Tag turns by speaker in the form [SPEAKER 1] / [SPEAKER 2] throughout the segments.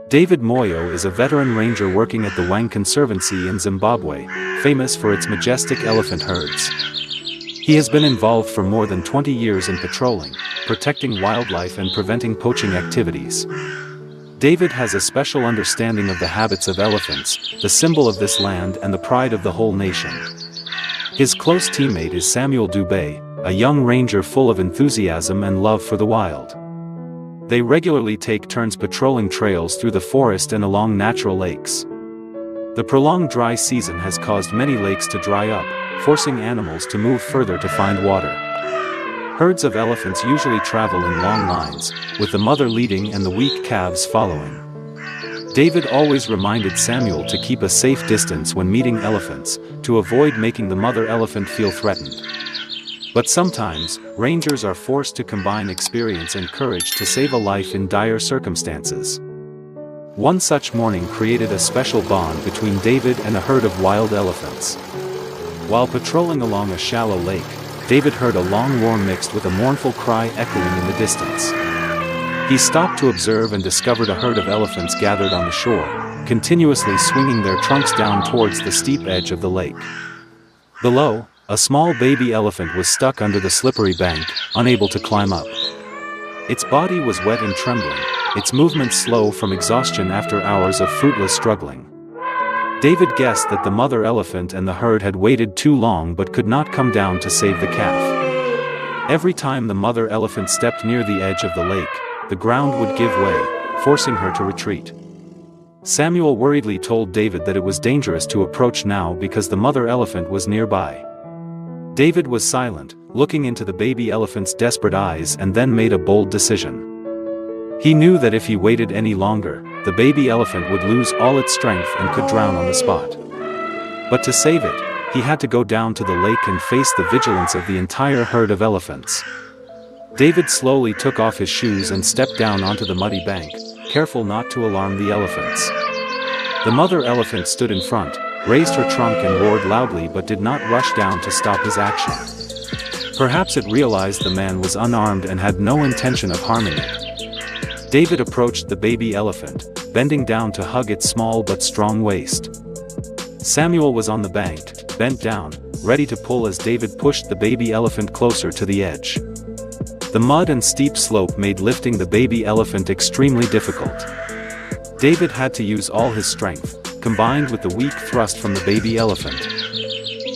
[SPEAKER 1] David Moyo is a veteran ranger working at the Wang Conservancy in Zimbabwe, famous for its majestic elephant herds. He has been involved for more than 20 years in patrolling, protecting wildlife and preventing poaching activities. David has a special understanding of the habits of elephants, the symbol of this land and the pride of the whole nation. His close teammate is Samuel Dubé, a young ranger full of enthusiasm and love for the wild. They regularly take turns patrolling trails through the forest and along natural lakes. The prolonged dry season has caused many lakes to dry up, forcing animals to move further to find water. Herds of elephants usually travel in long lines, with the mother leading and the weak calves following. David always reminded Samuel to keep a safe distance when meeting elephants, to avoid making the mother elephant feel threatened. But sometimes, rangers are forced to combine experience and courage to save a life in dire circumstances. One such morning created a special bond between David and a herd of wild elephants. While patrolling along a shallow lake, David heard a long roar mixed with a mournful cry echoing in the distance. He stopped to observe and discovered a herd of elephants gathered on the shore, continuously swinging their trunks down towards the steep edge of the lake. Below, a small baby elephant was stuck under the slippery bank, unable to climb up. Its body was wet and trembling, its movements slow from exhaustion after hours of fruitless struggling. David guessed that the mother elephant and the herd had waited too long but could not come down to save the calf. Every time the mother elephant stepped near the edge of the lake, the ground would give way, forcing her to retreat. Samuel worriedly told David that it was dangerous to approach now because the mother elephant was nearby. David was silent, looking into the baby elephant's desperate eyes, and then made a bold decision. He knew that if he waited any longer, the baby elephant would lose all its strength and could drown on the spot. But to save it, he had to go down to the lake and face the vigilance of the entire herd of elephants. David slowly took off his shoes and stepped down onto the muddy bank, careful not to alarm the elephants. The mother elephant stood in front, raised her trunk and roared loudly but did not rush down to stop his action. Perhaps it realized the man was unarmed and had no intention of harming it. David approached the baby elephant, bending down to hug its small but strong waist. Samuel was on the bank, bent down, ready to pull as David pushed the baby elephant closer to the edge. The mud and steep slope made lifting the baby elephant extremely difficult. David had to use all his strength, combined with the weak thrust from the baby elephant.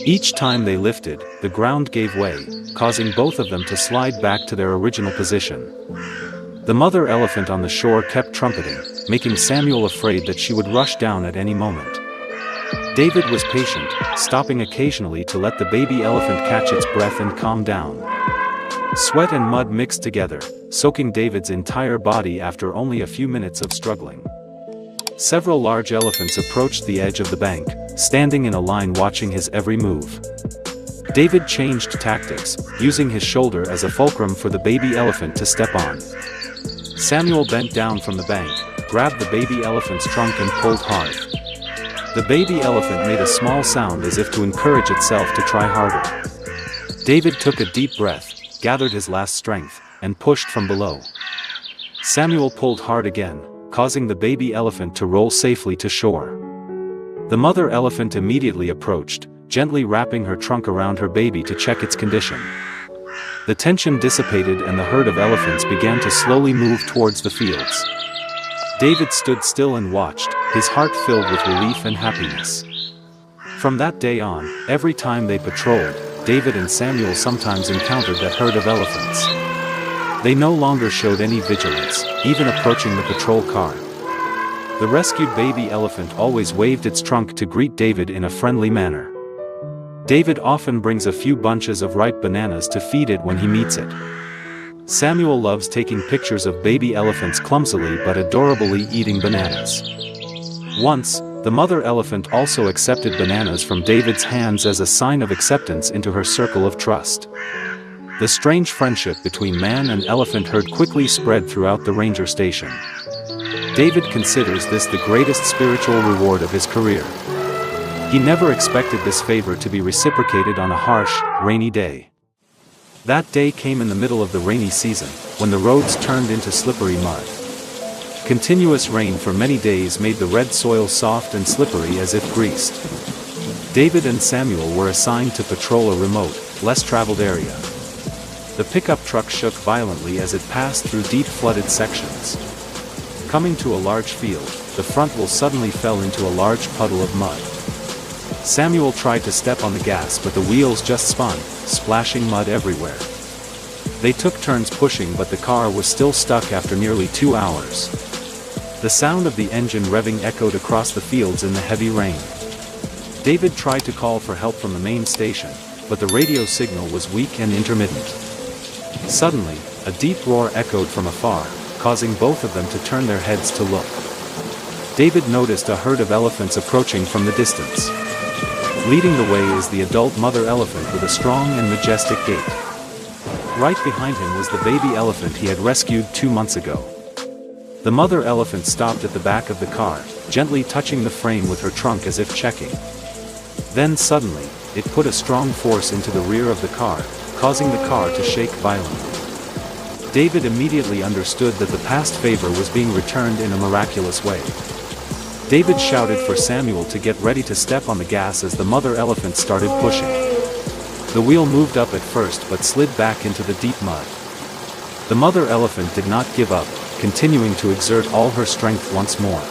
[SPEAKER 1] Each time they lifted, the ground gave way, causing both of them to slide back to their original position. The mother elephant on the shore kept trumpeting, making Samuel afraid that she would rush down at any moment. David was patient, stopping occasionally to let the baby elephant catch its breath and calm down. Sweat and mud mixed together, soaking David's entire body after only a few minutes of struggling. Several large elephants approached the edge of the bank, standing in a line watching his every move. David changed tactics, using his shoulder as a fulcrum for the baby elephant to step on. Samuel bent down from the bank, grabbed the baby elephant's trunk and pulled hard. The baby elephant made a small sound as if to encourage itself to try harder. David took a deep breath, gathered his last strength, and pushed from below. Samuel pulled hard again, causing the baby elephant to roll safely to shore. The mother elephant immediately approached, gently wrapping her trunk around her baby to check its condition. The tension dissipated and the herd of elephants began to slowly move towards the fields. David stood still and watched, his heart filled with relief and happiness. From that day on, every time they patrolled, David and Samuel sometimes encountered that herd of elephants. They no longer showed any vigilance, even approaching the patrol car. The rescued baby elephant always waved its trunk to greet David in a friendly manner. David often brings a few bunches of ripe bananas to feed it when he meets it. Samuel loves taking pictures of baby elephants clumsily but adorably eating bananas. Once, the mother elephant also accepted bananas from David's hands as a sign of acceptance into her circle of trust. The strange friendship between man and elephant herd quickly spread throughout the ranger station. David considers this the greatest spiritual reward of his career. He never expected this favor to be reciprocated on a harsh, rainy day. That day came in the middle of the rainy season, when the roads turned into slippery mud. Continuous rain for many days made the red soil soft and slippery as if greased. David and Samuel were assigned to patrol a remote, less traveled area. The pickup truck shook violently as it passed through deep flooded sections. Coming to a large field, the front wheel suddenly fell into a large puddle of mud. Samuel tried to step on the gas, but the wheels just spun, splashing mud everywhere. They took turns pushing, but the car was still stuck after nearly 2 hours. The sound of the engine revving echoed across the fields in the heavy rain. David tried to call for help from the main station, but the radio signal was weak and intermittent. Suddenly, a deep roar echoed from afar, causing both of them to turn their heads to look. David noticed a herd of elephants approaching from the distance. Leading the way is the adult mother elephant with a strong and majestic gait. Right behind him was the baby elephant he had rescued 2 months ago. The mother elephant stopped at the back of the car, gently touching the frame with her trunk as if checking. Then suddenly, it put a strong force into the rear of the car, causing the car to shake violently. David immediately understood that the past favor was being returned in a miraculous way. David shouted for Samuel to get ready to step on the gas as the mother elephant started pushing. The wheel moved up at first but slid back into the deep mud. The mother elephant did not give up, continuing to exert all her strength once more.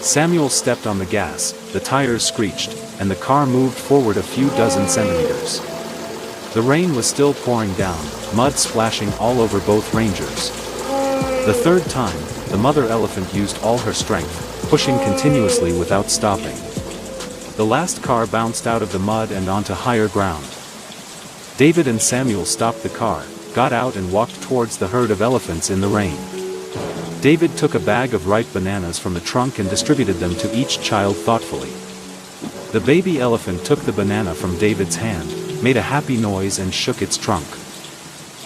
[SPEAKER 1] Samuel stepped on the gas, the tires screeched, and the car moved forward a few dozen centimeters. The rain was still pouring down, mud splashing all over both rangers. The third time, the mother elephant used all her strength, pushing continuously without stopping. The last car bounced out of the mud and onto higher ground. David and Samuel stopped the car, got out and walked towards the herd of elephants in the rain. David took a bag of ripe bananas from the trunk and distributed them to each child thoughtfully. The baby elephant took the banana from David's hand, made a happy noise and shook its trunk.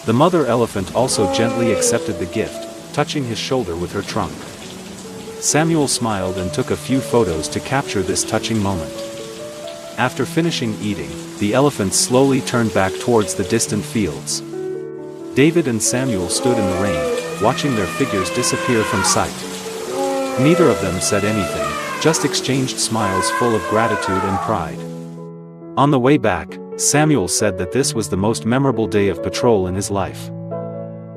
[SPEAKER 1] The mother elephant also gently accepted the gift, touching his shoulder with her trunk. Samuel smiled and took a few photos to capture this touching moment. After finishing eating, the elephants slowly turned back towards the distant fields. David and Samuel stood in the rain, watching their figures disappear from sight. Neither of them said anything, just exchanged smiles full of gratitude and pride. On the way back, Samuel said that this was the most memorable day of patrol in his life.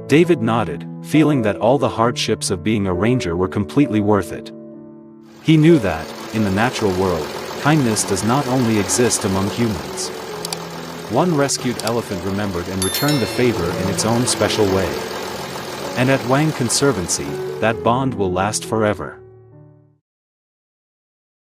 [SPEAKER 1] David nodded, feeling that all the hardships of being a ranger were completely worth it. He knew that, in the natural world, kindness does not only exist among humans. One rescued elephant remembered and returned the favor in its own special way. And at Wang Conservancy, that bond will last forever.